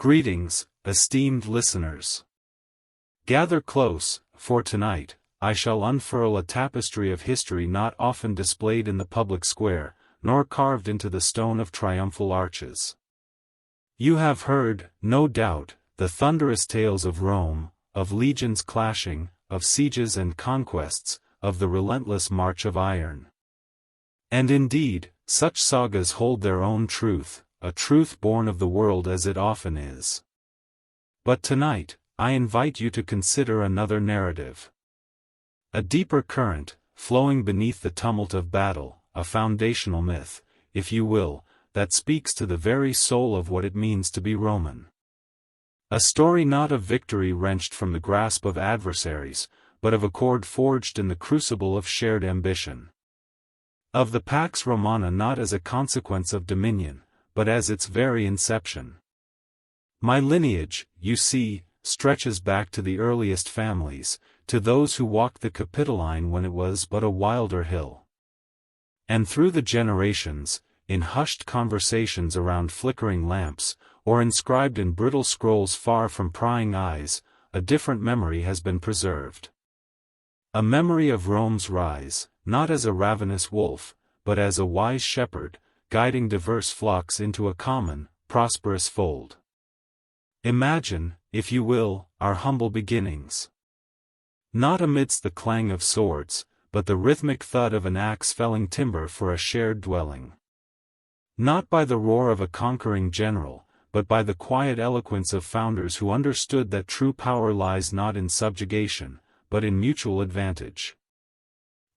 Greetings, esteemed listeners. Gather close, for tonight, I shall unfurl a tapestry of history not often displayed in the public square, nor carved into the stone of triumphal arches. You have heard, no doubt, the thunderous tales of Rome, of legions clashing, of sieges and conquests, of the relentless march of iron. And indeed, such sagas hold their own truth, a truth born of the world as it often is. But tonight, I invite you to consider another narrative. A deeper current, flowing beneath the tumult of battle, a foundational myth, if you will, that speaks to the very soul of what it means to be Roman. A story not of victory wrenched from the grasp of adversaries, but of accord forged in the crucible of shared ambition. Of the Pax Romana not as a consequence of dominion, but as its very inception. My lineage, you see, stretches back to the earliest families, to those who walked the Capitoline when it was but a wilder hill. And through the generations, in hushed conversations around flickering lamps, or inscribed in brittle scrolls far from prying eyes, a different memory has been preserved. A memory of Rome's rise, not as a ravenous wolf, but as a wise shepherd, guiding diverse flocks into a common, prosperous fold. Imagine, if you will, our humble beginnings. Not amidst the clang of swords, but the rhythmic thud of an axe felling timber for a shared dwelling. Not by the roar of a conquering general, but by the quiet eloquence of founders who understood that true power lies not in subjugation, but in mutual advantage.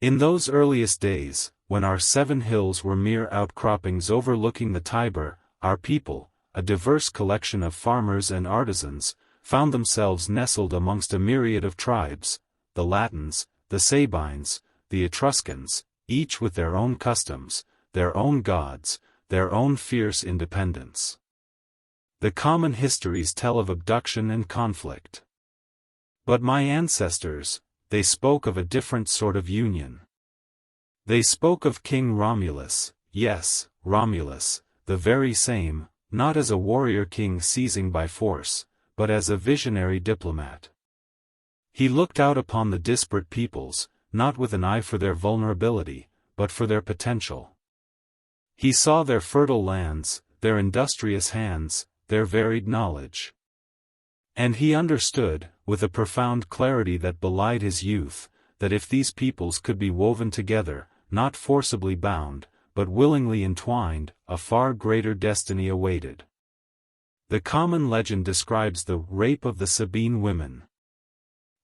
In those earliest days, when our 7 hills were mere outcroppings overlooking the Tiber, our people, a diverse collection of farmers and artisans, found themselves nestled amongst a myriad of tribes, the Latins, the Sabines, the Etruscans, each with their own customs, their own gods, their own fierce independence. The common histories tell of abduction and conflict. But my ancestors, they spoke of a different sort of union. They spoke of King Romulus, yes, Romulus, the very same, not as a warrior king seizing by force, but as a visionary diplomat. He looked out upon the disparate peoples, not with an eye for their vulnerability, but for their potential. He saw their fertile lands, their industrious hands, their varied knowledge. And he understood, with a profound clarity that belied his youth, that if these peoples could be woven together, not forcibly bound, but willingly entwined, a far greater destiny awaited. The common legend describes the rape of the Sabine women.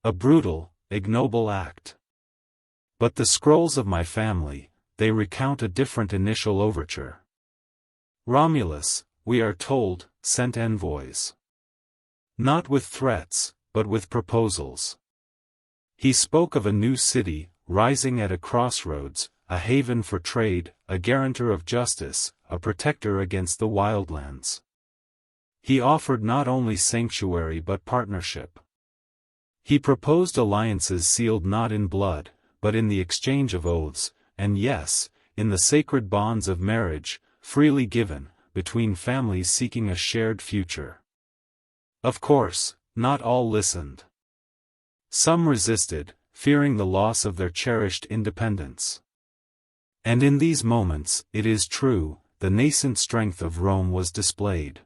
A brutal, ignoble act. But the scrolls of my family, they recount a different initial overture. Romulus, we are told, sent envoys. Not with threats, but with proposals. He spoke of a new city, rising at a crossroads, a haven for trade, a guarantor of justice, a protector against the wildlands. He offered not only sanctuary but partnership. He proposed alliances sealed not in blood, but in the exchange of oaths, and yes, in the sacred bonds of marriage, freely given, between families seeking a shared future. Of course, not all listened. Some resisted, fearing the loss of their cherished independence. And in these moments, it is true, the nascent strength of Rome was displayed.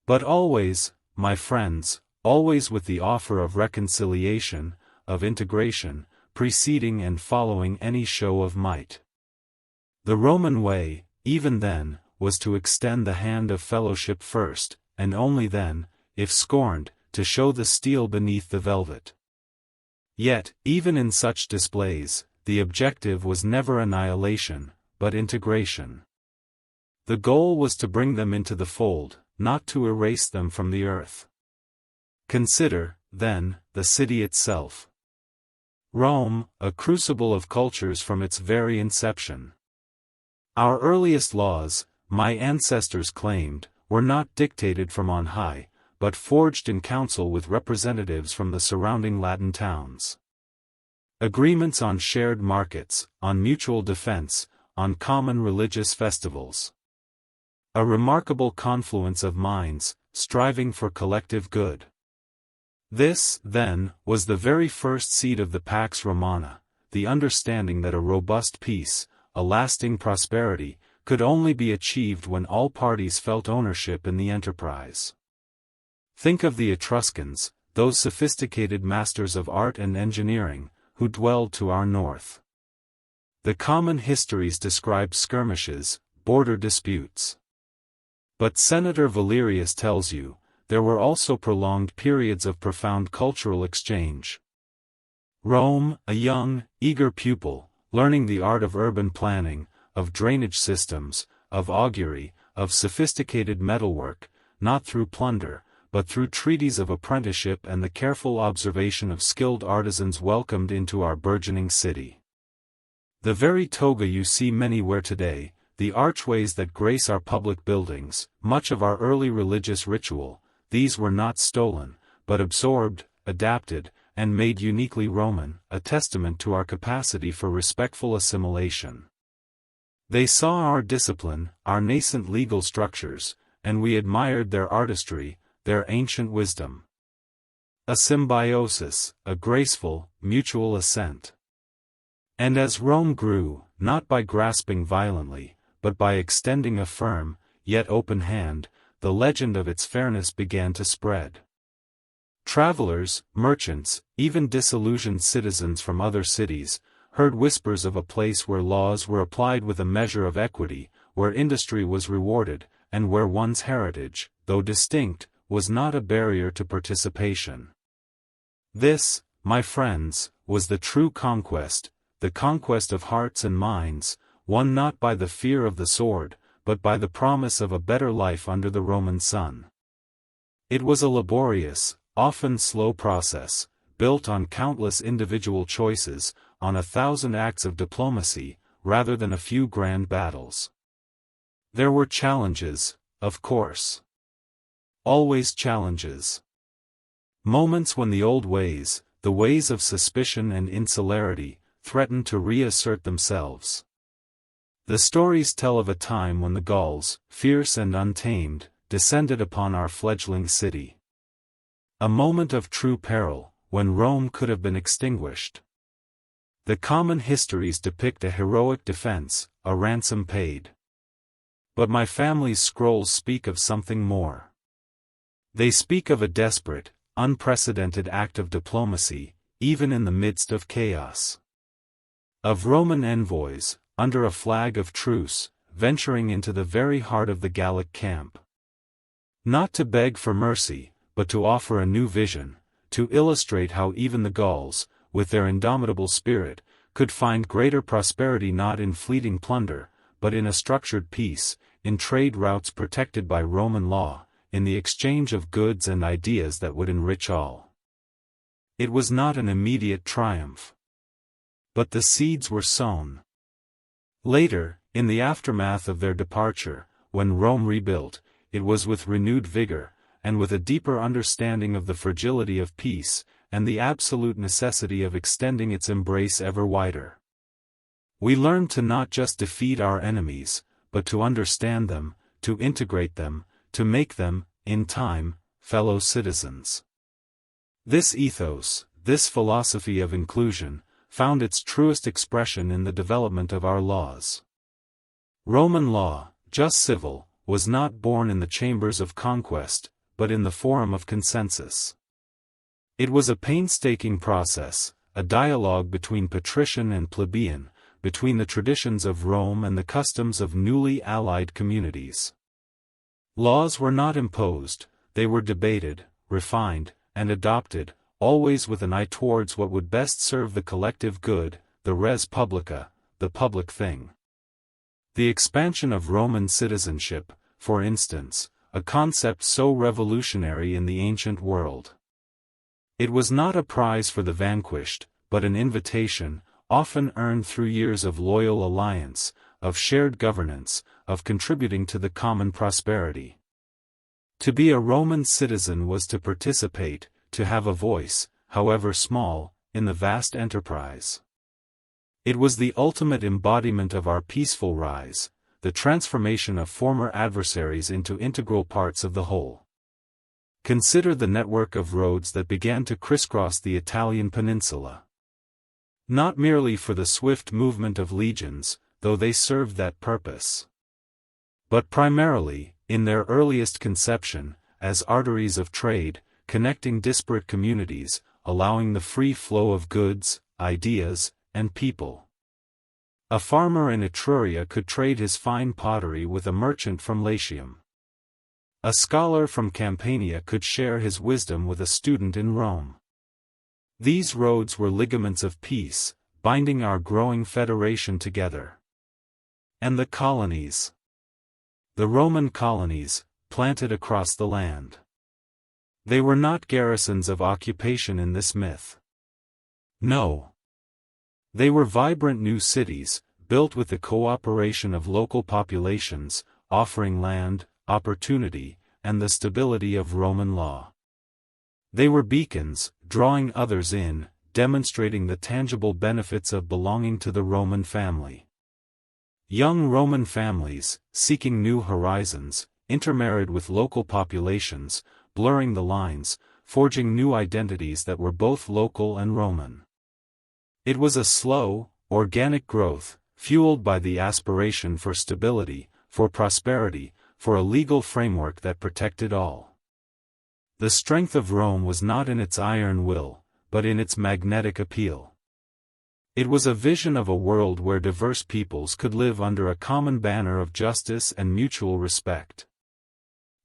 But always, my friends, always with the offer of reconciliation, of integration, preceding and following any show of might. The Roman way, even then, was to extend the hand of fellowship first, and only then, if scorned, to show the steel beneath the velvet. Yet, even in such displays, the objective was never annihilation, but integration. The goal was to bring them into the fold, not to erase them from the earth. Consider, then, the city itself. Rome, a crucible of cultures from its very inception. Our earliest laws, my ancestors claimed, were not dictated from on high, but forged in council with representatives from the surrounding Latin towns. Agreements on shared markets, on mutual defense, on common religious festivals. A remarkable confluence of minds, striving for collective good. This, then, was the very first seed of the Pax Romana, the understanding that a robust peace, a lasting prosperity, could only be achieved when all parties felt ownership in the enterprise. Think of the Etruscans, those sophisticated masters of art and engineering, who dwelled to our north. The common histories describe skirmishes, border disputes. But Senator Valerius tells you, there were also prolonged periods of profound cultural exchange. Rome, a young, eager pupil, learning the art of urban planning, of drainage systems, of augury, of sophisticated metalwork, not through plunder, but through treaties of apprenticeship and the careful observation of skilled artisans welcomed into our burgeoning city. The very toga you see many wear today, the archways that grace our public buildings, much of our early religious ritual, these were not stolen, but absorbed, adapted, and made uniquely Roman, a testament to our capacity for respectful assimilation. They saw our discipline, our nascent legal structures, and we admired their artistry, their ancient wisdom. A symbiosis, a graceful, mutual assent. And as Rome grew, not by grasping violently, but by extending a firm, yet open hand, the legend of its fairness began to spread. Travelers, merchants, even disillusioned citizens from other cities, heard whispers of a place where laws were applied with a measure of equity, where industry was rewarded, and where one's heritage, though distinct, was not a barrier to participation. This, my friends, was the true conquest, the conquest of hearts and minds, won not by the fear of the sword, but by the promise of a better life under the Roman sun. It was a laborious, often slow process, built on countless individual choices, on 1,000 acts of diplomacy, rather than a few grand battles. There were challenges, of course. Always challenges. Moments when the old ways, the ways of suspicion and insularity, threatened to reassert themselves. The stories tell of a time when the Gauls, fierce and untamed, descended upon our fledgling city. A moment of true peril, when Rome could have been extinguished. The common histories depict a heroic defense, a ransom paid. But my family's scrolls speak of something more. They speak of a desperate, unprecedented act of diplomacy, even in the midst of chaos. Of Roman envoys, under a flag of truce, venturing into the very heart of the Gallic camp. Not to beg for mercy, but to offer a new vision, to illustrate how even the Gauls, with their indomitable spirit, could find greater prosperity not in fleeting plunder, but in a structured peace, in trade routes protected by Roman law, in the exchange of goods and ideas that would enrich all. It was not an immediate triumph. But the seeds were sown. Later, in the aftermath of their departure, when Rome rebuilt, it was with renewed vigor, and with a deeper understanding of the fragility of peace, and the absolute necessity of extending its embrace ever wider. We learned to not just defeat our enemies, but to understand them, to integrate them, to make them, in time, fellow citizens. This ethos, this philosophy of inclusion, found its truest expression in the development of our laws. Roman law, just civil, was not born in the chambers of conquest, but in the forum of consensus. It was a painstaking process, a dialogue between patrician and plebeian, between the traditions of Rome and the customs of newly allied communities. Laws were not imposed, they were debated, refined, and adopted, always with an eye towards what would best serve the collective good, the res publica, the public thing. The expansion of Roman citizenship, for instance, a concept so revolutionary in the ancient world. It was not a prize for the vanquished, but an invitation, often earned through years of loyal alliance, of shared governance, of contributing to the common prosperity. To be a Roman citizen was to participate, to have a voice, however small, in the vast enterprise. It was the ultimate embodiment of our peaceful rise, the transformation of former adversaries into integral parts of the whole. Consider the network of roads that began to crisscross the Italian peninsula. Not merely for the swift movement of legions, though they served that purpose, but primarily, in their earliest conception, as arteries of trade, connecting disparate communities, allowing the free flow of goods, ideas, and people. A farmer in Etruria could trade his fine pottery with a merchant from Latium. A scholar from Campania could share his wisdom with a student in Rome. These roads were ligaments of peace, binding our growing federation together. And the colonies. The Roman colonies, planted across the land. They were not garrisons of occupation in this myth. No. They were vibrant new cities, built with the cooperation of local populations, offering land, opportunity, and the stability of Roman law. They were beacons, drawing others in, demonstrating the tangible benefits of belonging to the Roman family. Young Roman families, seeking new horizons, intermarried with local populations, blurring the lines, forging new identities that were both local and Roman. It was a slow, organic growth, fueled by the aspiration for stability, for prosperity, for a legal framework that protected all. The strength of Rome was not in its iron will, but in its magnetic appeal. It was a vision of a world where diverse peoples could live under a common banner of justice and mutual respect.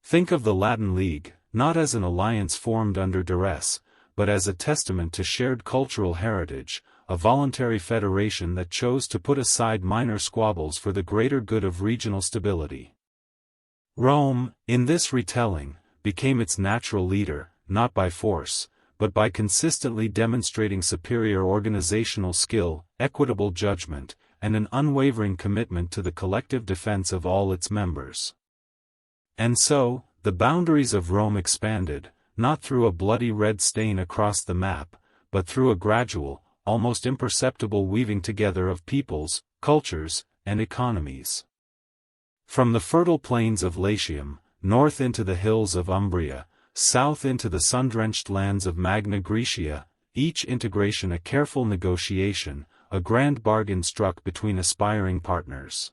Think of the Latin League, not as an alliance formed under duress, but as a testament to shared cultural heritage, a voluntary federation that chose to put aside minor squabbles for the greater good of regional stability. Rome, in this retelling, became its natural leader, not by force, but by consistently demonstrating superior organizational skill, equitable judgment, and an unwavering commitment to the collective defense of all its members. And so, the boundaries of Rome expanded, not through a bloody red stain across the map, but through a gradual, almost imperceptible weaving together of peoples, cultures, and economies. From the fertile plains of Latium, north into the hills of Umbria, south into the sun-drenched lands of Magna Graecia, each integration a careful negotiation, a grand bargain struck between aspiring partners.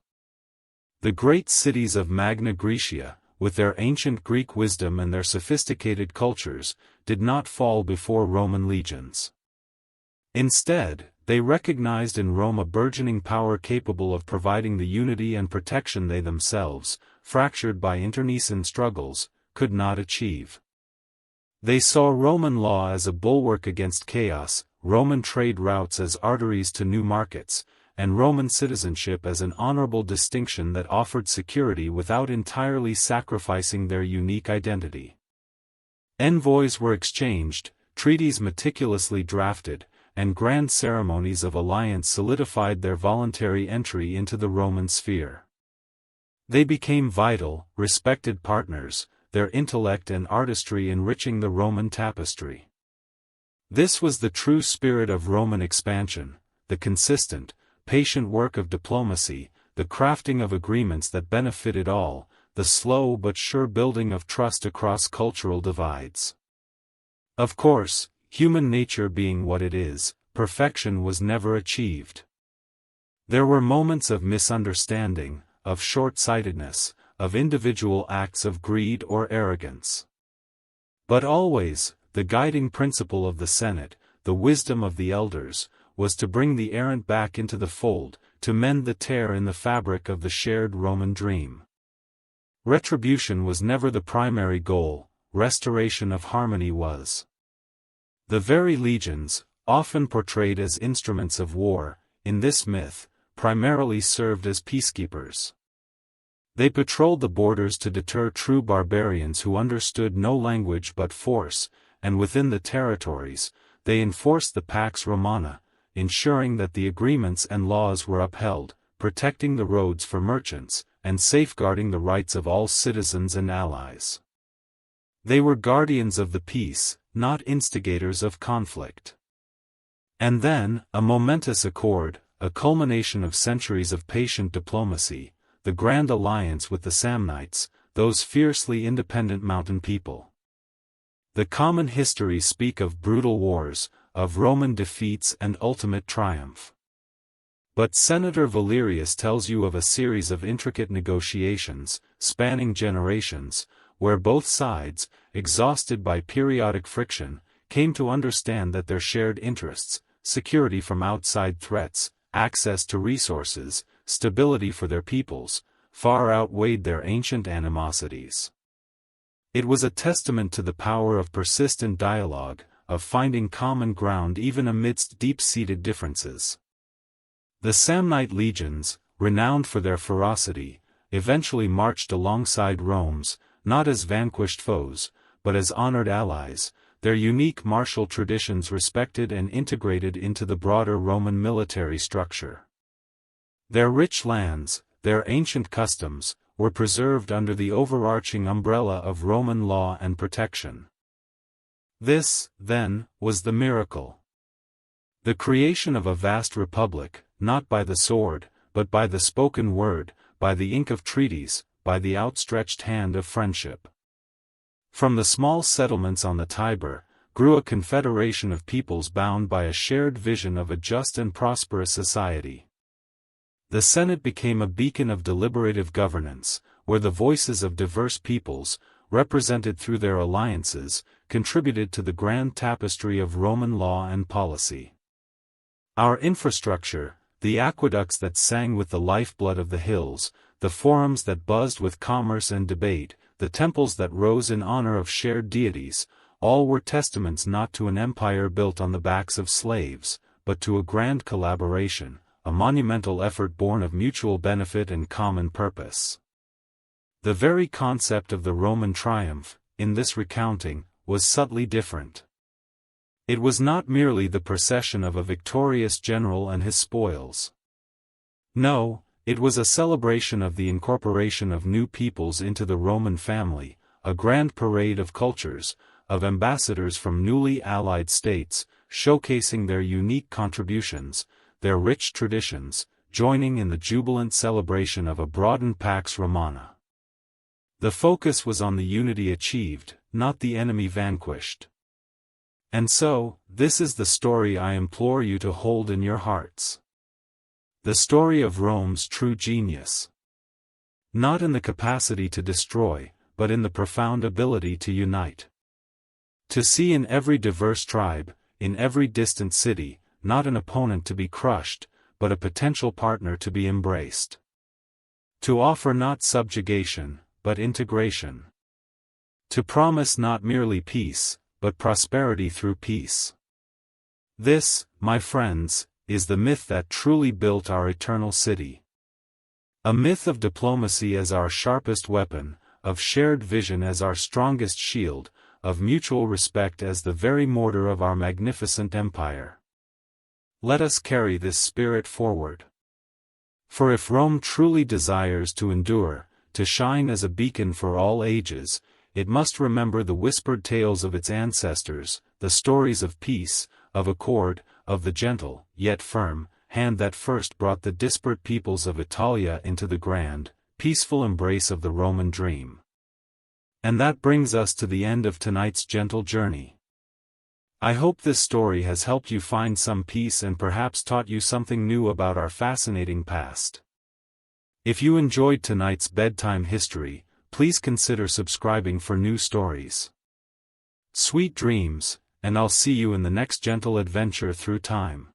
The great cities of Magna Graecia, with their ancient Greek wisdom and their sophisticated cultures, did not fall before Roman legions. Instead, they recognized in Rome a burgeoning power capable of providing the unity and protection they themselves, fractured by internecine struggles, could not achieve. They saw Roman law as a bulwark against chaos, Roman trade routes as arteries to new markets, and Roman citizenship as an honorable distinction that offered security without entirely sacrificing their unique identity. Envoys were exchanged, treaties meticulously drafted, and grand ceremonies of alliance solidified their voluntary entry into the Roman sphere. They became vital, respected partners, their intellect and artistry enriching the Roman tapestry. This was the true spirit of Roman expansion, the consistent, patient work of diplomacy, the crafting of agreements that benefited all, the slow but sure building of trust across cultural divides. Of course, human nature being what it is, perfection was never achieved. There were moments of misunderstanding, of short-sightedness, of individual acts of greed or arrogance. But always, the guiding principle of the Senate, the wisdom of the elders, was to bring the errant back into the fold, to mend the tear in the fabric of the shared Roman dream. Retribution was never the primary goal, restoration of harmony was. The very legions, often portrayed as instruments of war, in this myth, primarily served as peacekeepers. They patrolled the borders to deter true barbarians who understood no language but force, and within the territories, they enforced the Pax Romana, ensuring that the agreements and laws were upheld, protecting the roads for merchants, and safeguarding the rights of all citizens and allies. They were guardians of the peace, not instigators of conflict. And then, a momentous accord, a culmination of centuries of patient diplomacy, the grand alliance with the Samnites, those fiercely independent mountain people. The common histories speak of brutal wars, of Roman defeats and ultimate triumph. But Senator Valerius tells you of a series of intricate negotiations, spanning generations, where both sides, exhausted by periodic friction, came to understand that their shared interests, security from outside threats, access to resources, stability for their peoples, far outweighed their ancient animosities. It was a testament to the power of persistent dialogue, of finding common ground even amidst deep-seated differences. The Samnite legions, renowned for their ferocity, eventually marched alongside Rome's, not as vanquished foes, but as honored allies, their unique martial traditions respected and integrated into the broader Roman military structure. Their rich lands, their ancient customs, were preserved under the overarching umbrella of Roman law and protection. This, then, was the miracle. The creation of a vast republic, not by the sword, but by the spoken word, by the ink of treaties, by the outstretched hand of friendship. From the small settlements on the Tiber, grew a confederation of peoples bound by a shared vision of a just and prosperous society. The Senate became a beacon of deliberative governance, where the voices of diverse peoples, represented through their alliances, contributed to the grand tapestry of Roman law and policy. Our infrastructure, the aqueducts that sang with the lifeblood of the hills, the forums that buzzed with commerce and debate, the temples that rose in honor of shared deities, all were testaments not to an empire built on the backs of slaves, but to a grand collaboration, a monumental effort born of mutual benefit and common purpose. The very concept of the Roman triumph, in this recounting, was subtly different. It was not merely the procession of a victorious general and his spoils. No, it was a celebration of the incorporation of new peoples into the Roman family, a grand parade of cultures, of ambassadors from newly allied states, showcasing their unique contributions, their rich traditions, joining in the jubilant celebration of a broadened Pax Romana. The focus was on the unity achieved, not the enemy vanquished. And so, this is the story I implore you to hold in your hearts. The story of Rome's true genius. Not in the capacity to destroy, but in the profound ability to unite. To see in every diverse tribe, in every distant city, not an opponent to be crushed, but a potential partner to be embraced. To offer not subjugation, but integration. To promise not merely peace, but prosperity through peace. This, my friends, is the myth that truly built our eternal city. A myth of diplomacy as our sharpest weapon, of shared vision as our strongest shield, of mutual respect as the very mortar of our magnificent empire. Let us carry this spirit forward. For if Rome truly desires to endure, to shine as a beacon for all ages, it must remember the whispered tales of its ancestors, the stories of peace, of accord, of the gentle, yet firm, hand that first brought the disparate peoples of Italia into the grand, peaceful embrace of the Roman dream. And that brings us to the end of tonight's gentle journey. I hope this story has helped you find some peace and perhaps taught you something new about our fascinating past. If you enjoyed tonight's bedtime history, please consider subscribing for new stories. Sweet dreams, and I'll see you in the next gentle adventure through time.